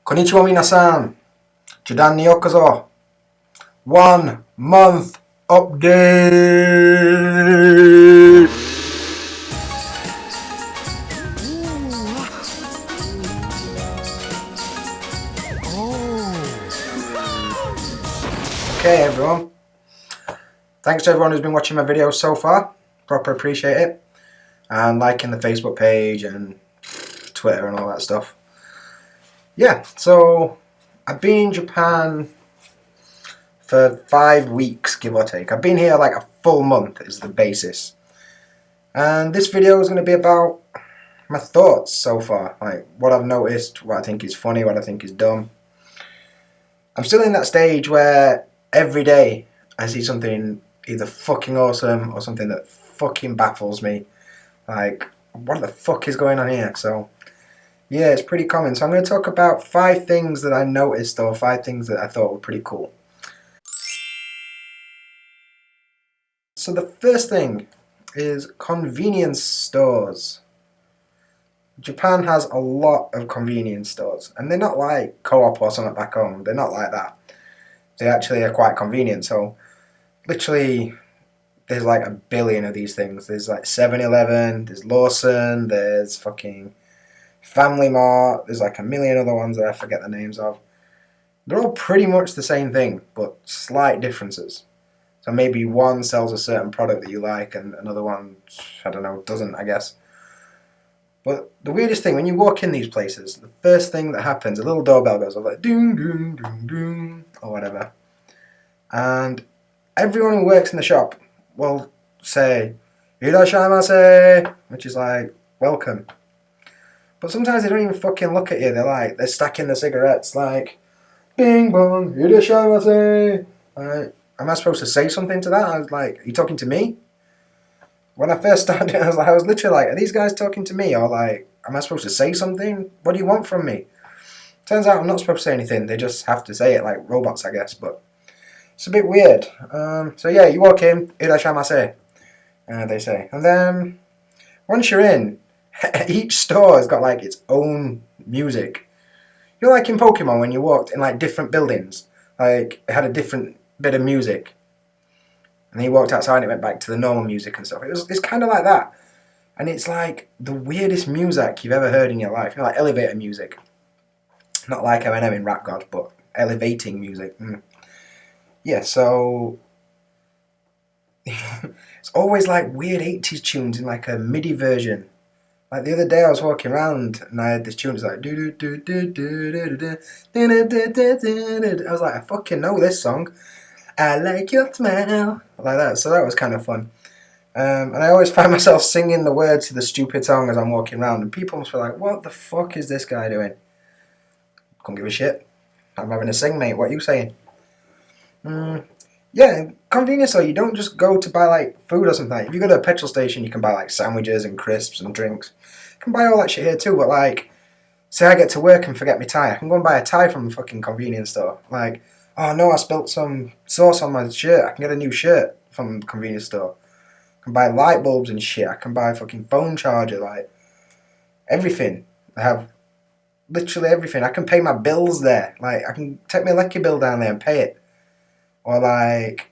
Konnichiwa minasan. JaDan ni yokozo. 1 month update. Okay everyone. Thanks to everyone who's been watching my videos so far. Proper appreciate it. And liking the Facebook page and Twitter and all that stuff. Yeah, so I've been in Japan for 5 weeks, give or take. I've been here like a full month is the basis. And this video is going to be about my thoughts so far. Like what I've noticed, what I think is funny, what I think is dumb. I'm still in that stage where every day I see something either fucking awesome or something that fucking baffles me. Like, what the fuck is going on here? So yeah, it's pretty common. So I'm going to talk about 5 things that I noticed or 5 things that I thought were pretty cool. So the first thing is convenience stores. Japan has a lot of convenience stores, and they're not like Co-op or something back home. They're not like that. They actually are quite convenient. So literally there's like a billion of these things. There's like 7-Eleven, there's Lawson, there's fucking Family Mart, there's like a million other ones that I forget the names of. They're all pretty much the same thing, but slight differences. So maybe one sells a certain product that you like and another one, I don't know, doesn't, I guess. But the weirdest thing, when you walk in these places, the first thing that happens, a little doorbell goes off like doom, doom, doom, doom, or whatever. And everyone who works in the shop will say, "Irashaimase," which is like, welcome. But sometimes they don't even fucking look at you. They're stacking the cigarettes like, bing bong, irashaimase. Am I supposed to say something to that? I was like, are you talking to me? When I first started, I was literally like, are these guys talking to me? Or like, am I supposed to say something? What do you want from me? Turns out I'm not supposed to say anything. They just have to say it like robots, I guess. But it's a bit weird. So yeah, you walk in, irashaimase, they say. And then, once you're in, each store has got like its own music. You know, like in Pokemon when you walked in like different buildings, like it had a different bit of music, and then you walked outside and it went back to the normal music and stuff. It's kind of like that, and it's like the weirdest music you've ever heard in your life. You know, like elevator music, not like Eminem in Rap God, but elevating music. Yeah, so it's always like weird 80s tunes in like a MIDI version. Like the other day I was walking around and I had this tune. It's like do do do do do do do do. I was like, I fucking know this song. I like your smile, like that. So that was kind of fun. And I always find myself singing the words to the stupid song as I'm walking around, and people must be like, "What the fuck is this guy doing?" Couldn't give a shit. I'm having a sing, mate. What are you saying? Yeah, convenience store. You don't just go to buy like food or something. If you go to a petrol station, you can buy like sandwiches and crisps and drinks. You can buy all that shit here too. But like, say I get to work and forget my tie, I can go and buy a tie from the fucking convenience store. Like, oh no, I spilt some sauce on my shirt. I can get a new shirt from the convenience store. I can buy light bulbs and shit. I can buy a fucking phone charger, like everything. I have literally everything. I can pay my bills there. Like, I can take my electric bill down there and pay it. Or like,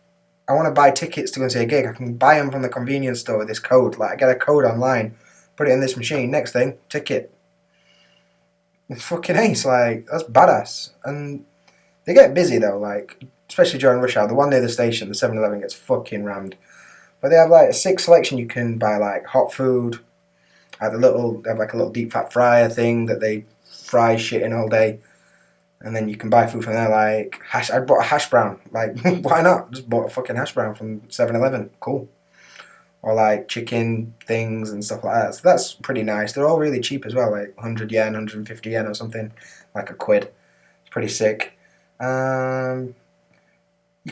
I want to buy tickets to go and see a gig. I can buy them from the convenience store with this code. Like, I get a code online, put it in this machine. Next thing, ticket. It's fucking ace. Like, that's badass. And they get busy though. Like, especially during rush hour. The one near the station, the 7-Eleven, gets fucking rammed. But they have like a 6 selection. You can buy like hot food. They have like a little deep fat fryer thing that they fry shit in all day. And then you can buy food from there, like I bought a hash brown. Like, why not? Just bought a fucking hash brown from 7-Eleven. Cool. Or like chicken things and stuff like that. So that's pretty nice. They're all really cheap as well, like 100 yen, 150 yen or something, like a quid. It's pretty sick. You can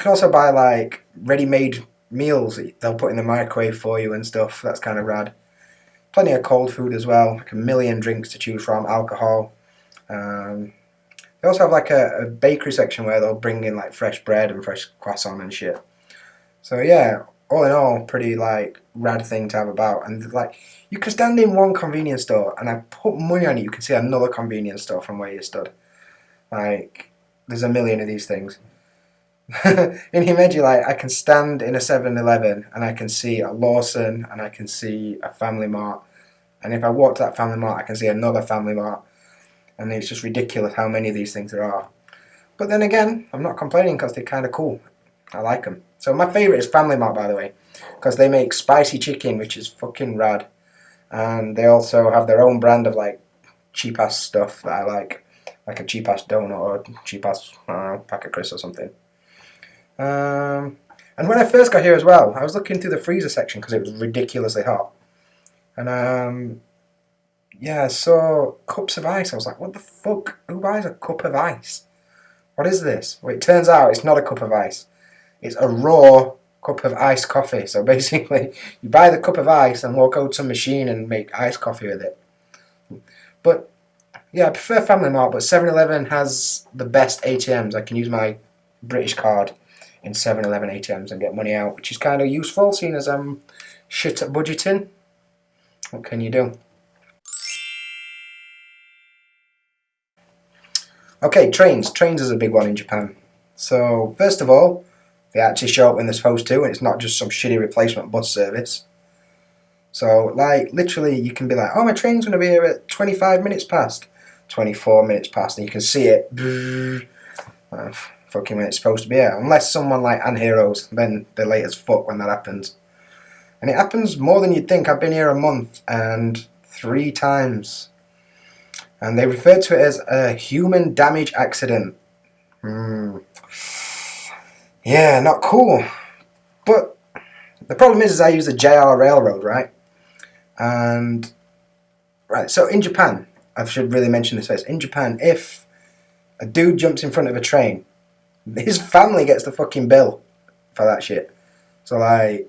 also buy like ready-made meals that they'll put in the microwave for you and stuff. That's kind of rad. Plenty of cold food as well. Like a million drinks to choose from. Alcohol. They also have like a bakery section where they'll bring in like fresh bread and fresh croissant and shit. So yeah, all in all, pretty like rad thing to have about. And like, you can stand in one convenience store and I put money on it, you can see another convenience store from where you stood. Like, there's a million of these things. In Himeji, like, I can stand in a 7-Eleven and I can see a Lawson and I can see a Family Mart. And if I walk to that Family Mart, I can see another Family Mart. And it's just ridiculous how many of these things there are. But then again, I'm not complaining because they're kind of cool. I like them. So my favourite is Family Mart, by the way, because they make spicy chicken, which is fucking rad. And they also have their own brand of like cheap ass stuff that I like a cheap ass donut or a cheap ass pack of crisps or something. And when I first got here as well, I was looking through the freezer section because it was ridiculously hot. And yeah, I saw cups of ice. I was like, what the fuck? Who buys a cup of ice? What is this? Well, it turns out it's not a cup of ice. It's a raw cup of iced coffee. So basically, you buy the cup of ice and walk out to a machine and make iced coffee with it. But yeah, I prefer Family Mart, but 7-Eleven has the best ATMs. I can use my British card in 7-Eleven ATMs and get money out, which is kind of useful, seeing as I'm shit at budgeting. What can you do? Okay, trains. Trains is a big one in Japan. So, first of all, they actually show up when they're supposed to, and it's not just some shitty replacement bus service. So, like, literally, you can be like, oh, my train's going to be here at 25 minutes past, 24 minutes past, and you can see it, fucking when it's supposed to be here. Unless someone like Ann Heroes, then they're late as fuck when that happens. And it happens more than you'd think. I've been here a month, and 3 times. And they refer to it as a human damage accident. Yeah, not cool. But the problem is I use the JR Railroad, right? And, right, so in Japan, I should really mention this first. In Japan, if a dude jumps in front of a train, his family gets the fucking bill for that shit. So, like,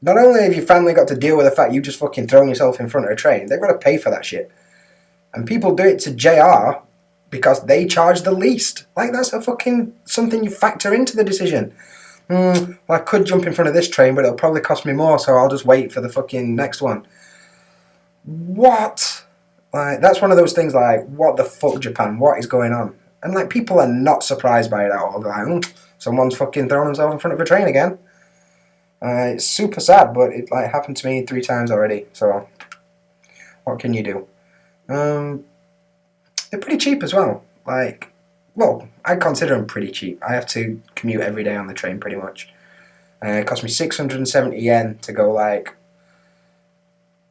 not only have your family got to deal with the fact you just fucking thrown yourself in front of a train, they've got to pay for that shit. And people do it to JR because they charge the least. Like, that's a fucking something you factor into the decision. Well, I could jump in front of this train, but it'll probably cost me more, so I'll just wait for the fucking next one. What? Like, that's one of those things like, what the fuck, Japan? What is going on? And, like, people are not surprised by it at all. They're like, someone's fucking throwing himself in front of a train again. It's super sad, but it like happened to me 3 times already. So, what can you do? They're pretty cheap as well. Like, well, I consider them pretty cheap. I have to commute every day on the train pretty much. It cost me 670 yen to go like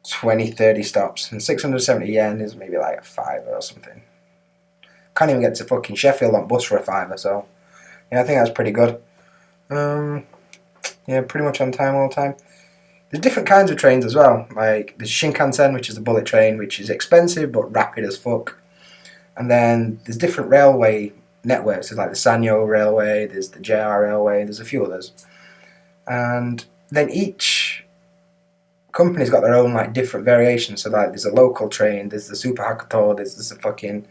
20, 30 stops. And 670 yen is maybe like a $5 or something. Can't even get to fucking Sheffield on bus for a $5, so yeah, I think that's pretty good. Yeah, pretty much on time all the time. There's different kinds of trains as well. Like, there's Shinkansen, which is the bullet train, which is expensive but rapid as fuck. And then there's different railway networks. There's like the Sanyo Railway, there's the JR Railway, there's a few others. And then each company's got their own like different variations. So like there's a local train, there's the Super Hakuto, there's the fucking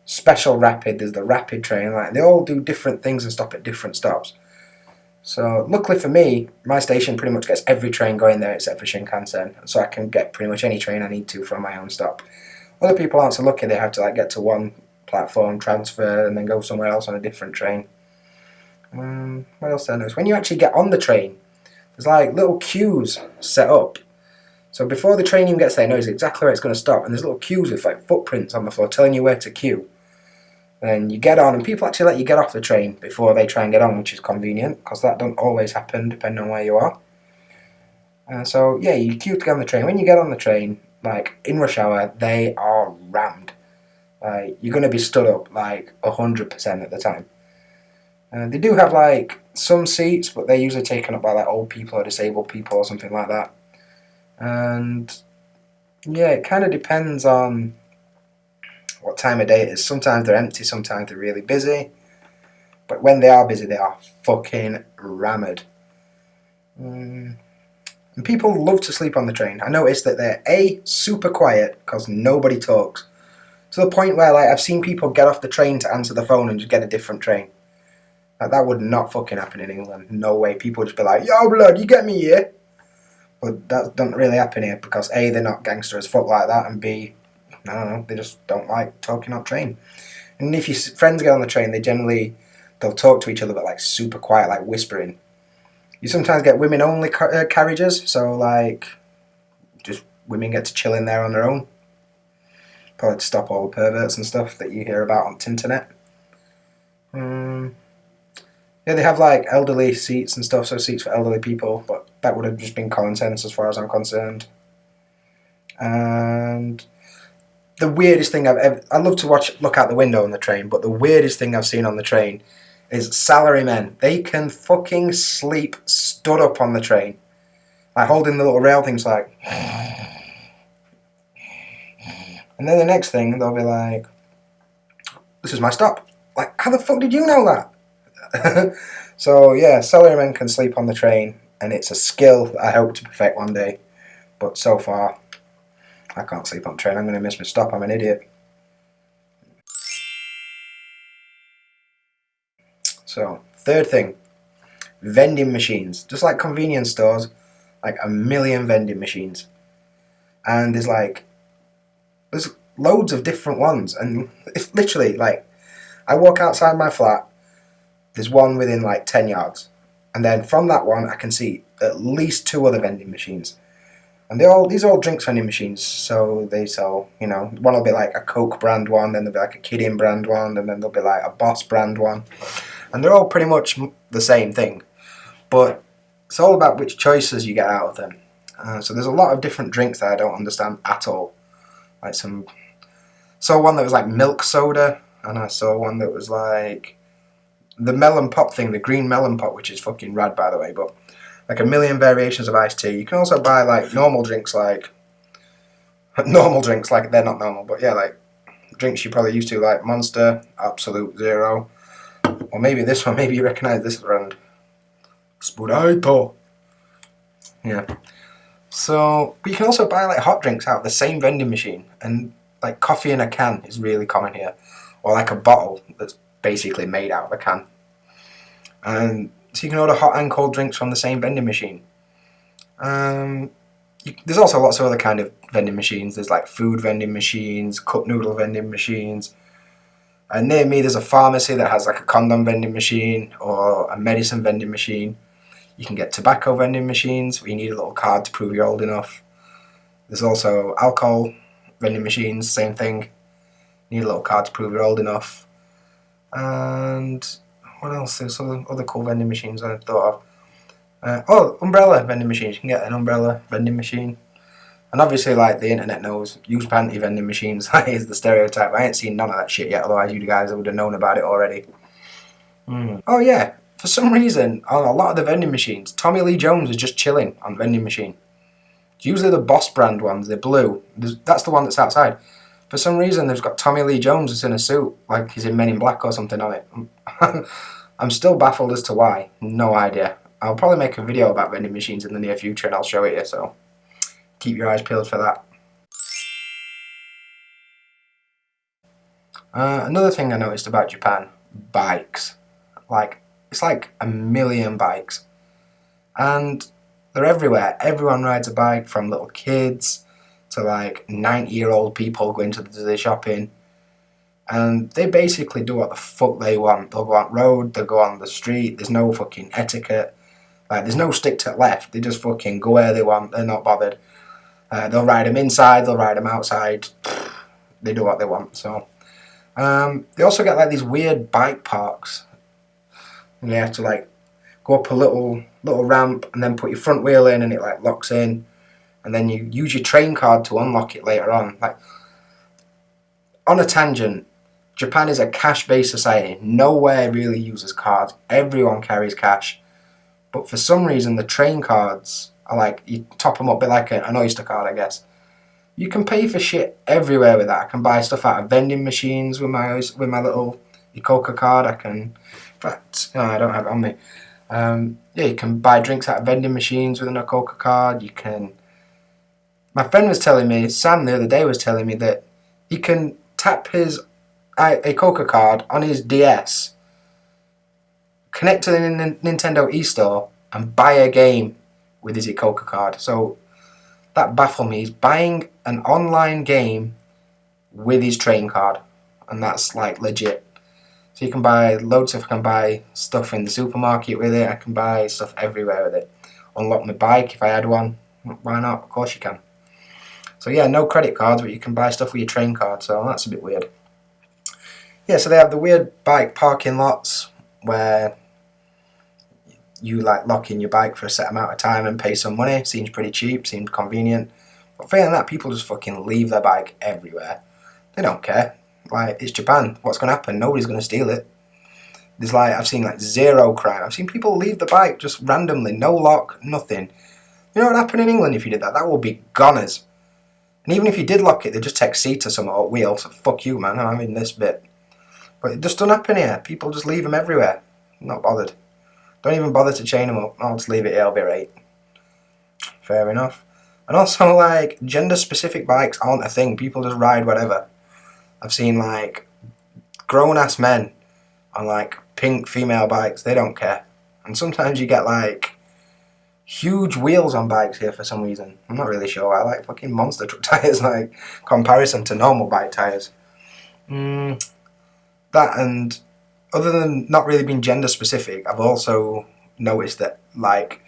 special rapid, there's the rapid train. Like, they all do different things and stop at different stops. So luckily for me, my station pretty much gets every train going there except for Shinkansen, so I can get pretty much any train I need to from my own stop. Other people aren't so lucky; they have to like get to one platform, transfer, and then go somewhere else on a different train. What else did I notice? When you actually get on the train, there's like little queues set up. So before the train even gets there, it knows exactly where it's going to stop, and there's little queues with like footprints on the floor telling you where to queue. Then you get on, and people actually let you get off the train before they try and get on, which is convenient, because that don't always happen depending on where you are. So yeah, you queue to get on the train. When you get on the train, like in rush hour, they are rammed. You're going to be stood up like 100% at the time. They do have like some seats, but they're usually taken up by like old people or disabled people or something like that. And yeah, it kind of depends on what time of day it is. Sometimes they're empty, sometimes they're really busy. But when they are busy, they are fucking rammed. And people love to sleep on the train. I noticed that they're super quiet because nobody talks. To the point where like I've seen people get off the train to answer the phone and just get a different train. Like, that would not fucking happen in England. No way. People would just be like, yo blood, you get me here? But that doesn't really happen here because A, they're not gangster as fuck like that, and B, I don't know, they just don't like talking on train. And if your friends get on the train, they'll talk to each other, but like super quiet, like whispering. You sometimes get women-only carriages, so like just women get to chill in there on their own. Probably to stop all the perverts and stuff that you hear about on the internet. Yeah, they have like elderly seats and stuff, so seats for elderly people, but that would have just been common sense as far as I'm concerned. And the weirdest thing I love to look out the window on the train, but the weirdest thing I've seen on the train is salarymen. They can fucking sleep stood up on the train, like holding the little rail things, like. And then the next thing they'll be like, "This is my stop." Like, how the fuck did you know that? So yeah, salarymen can sleep on the train, and it's a skill that I hope to perfect one day. But so far, I can't sleep on the train. I'm going to miss my stop. I'm an idiot. So, third thing, vending machines. Just like convenience stores, like a million vending machines. And there's loads of different ones. And it's literally like, I walk outside my flat, there's one within like 10 yards. And then from that one, I can see at least 2 other vending machines. And these are all drinks vending machines, so they sell, one will be like a Coke brand one, then there'll be like a Kidding brand one, and then there'll be like a Boss brand one. And they're all pretty much the same thing. But it's all about which choices you get out of them. So there's a lot of different drinks that I don't understand at all. Like saw one that was like milk soda, and I saw one that was like the melon pop thing, the green melon pop, which is fucking rad by the way, but like a million variations of iced tea. You can also buy like normal drinks, like they're not normal, but yeah, like drinks you're probably used to, like Monster, Absolute Zero, or maybe this one, maybe you recognise this brand, Spurito. Yeah. So, but you can also buy like hot drinks out of the same vending machine, and like coffee in a can is really common here, or like a bottle that's basically made out of a can. And so you can order hot and cold drinks from the same vending machine. There's also lots of other kind of vending machines. There's like food vending machines, cup noodle vending machines. And near me there's a pharmacy that has like a condom vending machine or a medicine vending machine. You can get tobacco vending machines where you need a little card to prove you're old enough. There's also alcohol vending machines, same thing. You need a little card to prove you're old enough. And what else? There's other cool vending machines I thought of. Umbrella vending machines. You can get an umbrella vending machine. And obviously, like the internet knows, used panty vending machines is the stereotype. I ain't seen none of that shit yet, otherwise you guys would have known about it already. Oh yeah, for some reason, on a lot of the vending machines, Tommy Lee Jones is just chilling on the vending machine. It's usually the Boss brand ones, they're blue. That's the one that's outside. For some reason, they've got Tommy Lee Jones that's in a suit, like he's in Men in Black or something on it. I'm still baffled as to why. No idea. I'll probably make a video about vending machines in the near future and I'll show it you, so keep your eyes peeled for that. Another thing I noticed about Japan, bikes. It's like a million bikes. And they're everywhere. Everyone rides a bike, from little kids to like 90-year-old people going to the shopping. And they basically do what the fuck they want. They'll go on road, they'll go on the street, there's no fucking etiquette. Like, there's no stick to left, they just fucking go where they want, they're not bothered. They'll ride them inside, they'll ride them outside. They do what they want, so. They also get like these weird bike parks. And you have to like go up a little ramp and then put your front wheel in and it like locks in. And then you use your train card to unlock it later on. Like, on a tangent, Japan is a cash-based society. Nowhere really uses cards. Everyone carries cash. But for some reason, the train cards are like, you top them up a bit like an Oyster card, I guess. You can pay for shit everywhere with that. I can buy stuff out of vending machines with my little Icoca card. I can, in fact, no, I don't have it on me. Yeah, you can buy drinks out of vending machines with an Icoca card. You can. My friend was telling me, Sam the other day was telling me that he can tap his Icoca card on his DS, connect to the Nintendo eStore, and buy a game with his Icoca card. So that baffled me. He's buying an online game with his train card, and that's like legit. So you can buy loads of, I can buy stuff in the supermarket with it, I can buy stuff everywhere with it. Unlock my bike if I had one, why not? Of course you can. So yeah, no credit cards, but you can buy stuff with your train card, so that's a bit weird. Yeah, so they have the weird bike parking lots where you like lock in your bike for a set amount of time and pay some money. Seems pretty cheap, seems convenient. But failing that, people just fucking leave their bike everywhere. They don't care. Like, it's Japan. What's going to happen? Nobody's going to steal it. There's like, I've seen like zero crime. I've seen people leave the bike just randomly, no lock, nothing. You know what happened in England if you did that? That would be goners. And even if you did lock it, they'd just take seat or something or wheel. So fuck you, man. I'm in this bit. But it just doesn't happen here. People just leave them everywhere. I'm not bothered. Don't even bother to chain them up. I'll just leave it here. I'll be right. Fair enough. And also, like, gender-specific bikes aren't a thing. People just ride whatever. I've seen, like, grown-ass men on, like, pink female bikes. They don't care. And sometimes you get, like, huge wheels on bikes here for some reason. I'm not really sure. I like fucking monster truck tyres, like, comparison to normal bike tyres. That, and other than not really being gender-specific, I've also noticed that, like,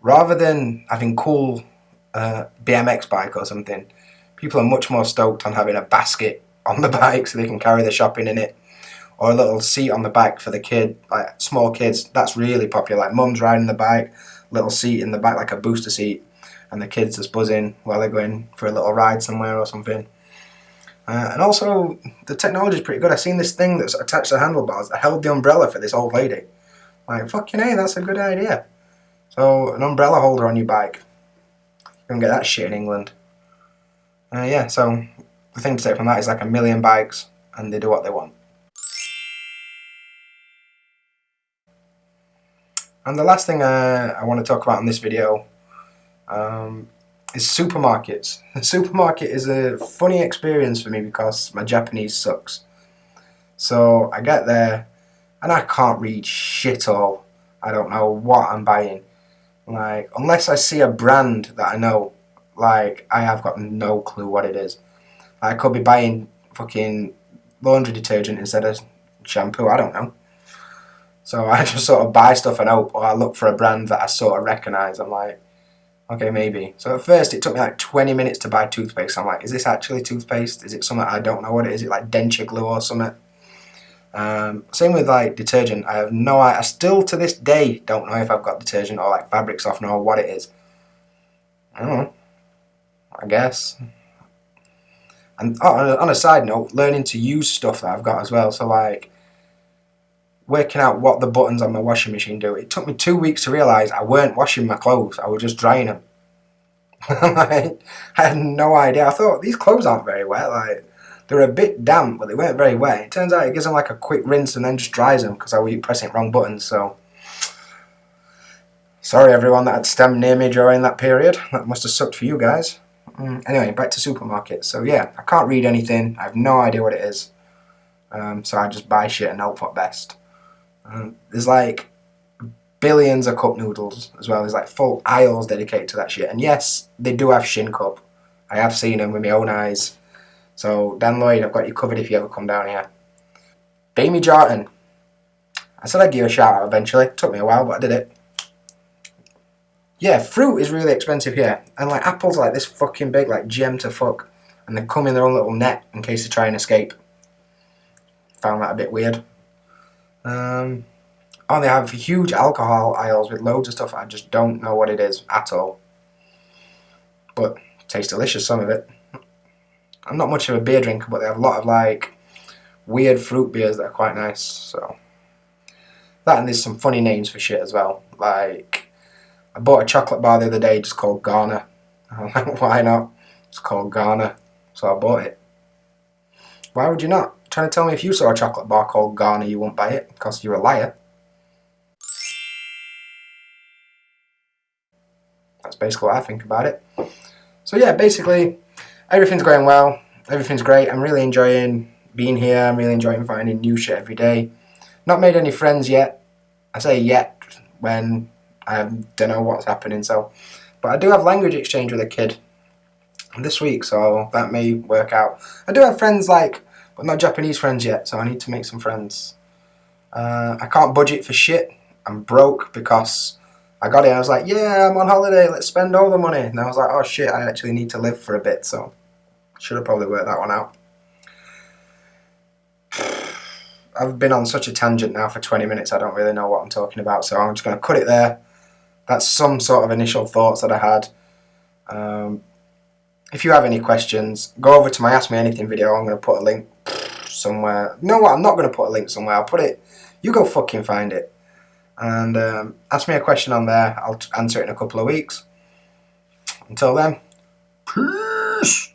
rather than having cool BMX bike or something, people are much more stoked on having a basket on the bike so they can carry the shopping in it, or a little seat on the back for the kid, like small kids. That's really popular. Like mums riding the bike, little seat in the back like a booster seat, and the kids just buzzing while they're going for a little ride somewhere or something. And also, the technology is pretty good. I've seen this thing that's attached to the handlebars that held the umbrella for this old lady. Like, fucking hey, that's a good idea. So, an umbrella holder on your bike. You can get that shit in England. Yeah, so the thing to take from that is like 1 million bikes, and they do what they want. And the last thing I want to talk about in this video is supermarkets. The supermarket is a funny experience for me because my Japanese sucks. So I get there and I can't read shit all. I don't know what I'm buying. Like, unless I see a brand that I know, like, I have got no clue what it is. I could be buying fucking laundry detergent instead of shampoo, I don't know. So I just sort of buy stuff and hope, or I look for a brand that I sort of recognise. I'm like, okay, maybe. So at first it took me like 20 minutes to buy toothpaste. I'm like, is this actually toothpaste? Is it something I don't know what it is? Is it like denture glue or something? Same with like detergent. I have no idea. I still to this day don't know if I've got detergent or like fabric softener or what it is. I don't know. I guess. And on a side note, learning to use stuff that I've got as well. So like working out what the buttons on my washing machine do. It took me 2 weeks to realise I weren't washing my clothes. I was just drying them. I had no idea. I thought these clothes aren't very wet. Like, they're a bit damp, but they weren't very wet. It turns out it gives them like a quick rinse and then just dries them because I was pressing wrong buttons. So sorry everyone that had STEM near me during that period. That must have sucked for you guys. Anyway, back to supermarkets. So yeah, I can't read anything. I have no idea what it is. So I just buy shit and hope for best. There's like billions of cup noodles as well. There's like full aisles dedicated to that shit. And yes, they do have Shin Cup. I have seen them with my own eyes. So Dan Lloyd, I've got you covered if you ever come down here. Baby JaDan. I said I'd give a shout out eventually. It took me a while, but I did it. Yeah, fruit is really expensive here. And like apples are like this fucking big, like gem to fuck. And they come in their own little net in case they try and escape. Found that a bit weird. Oh, they have huge alcohol aisles with loads of stuff. I just don't know what it is at all. But it tastes delicious, some of it. I'm not much of a beer drinker, but they have a lot of like weird fruit beers that are quite nice. So that, and there's some funny names for shit as well. Like, I bought a chocolate bar the other day just called Ghana. I'm like, why not? It's called Ghana, so I bought it. Why would you not? Trying to tell me if you saw a chocolate bar called Ghana you won't buy it because you're a liar. That's basically what I think about it. So yeah, basically everything's going well. Everything's great. I'm really enjoying being here. I'm really enjoying finding new shit every day. Not made any friends yet. I say yet when I don't know what's happening. So, but I do have language exchange with a kid. this week, so that may work out. I do have friends but not Japanese friends yet, so I need to make some friends. I can't budget for shit. I'm broke because I got it. I was like, yeah, I'm on holiday. Let's spend all the money. And I was like, oh shit, I actually need to live for a bit. So should have probably worked that one out. I've been on such a tangent now for 20 minutes. I don't really know what I'm talking about. So I'm just going to cut it there. That's some sort of initial thoughts that I had. If you have any questions, go over to my Ask Me Anything video. I'm going to put a link somewhere. You know what? I'm not going to put a link somewhere. I'll put it. You go fucking find it. And ask me a question on there. I'll answer it in a couple of weeks. Until then, peace!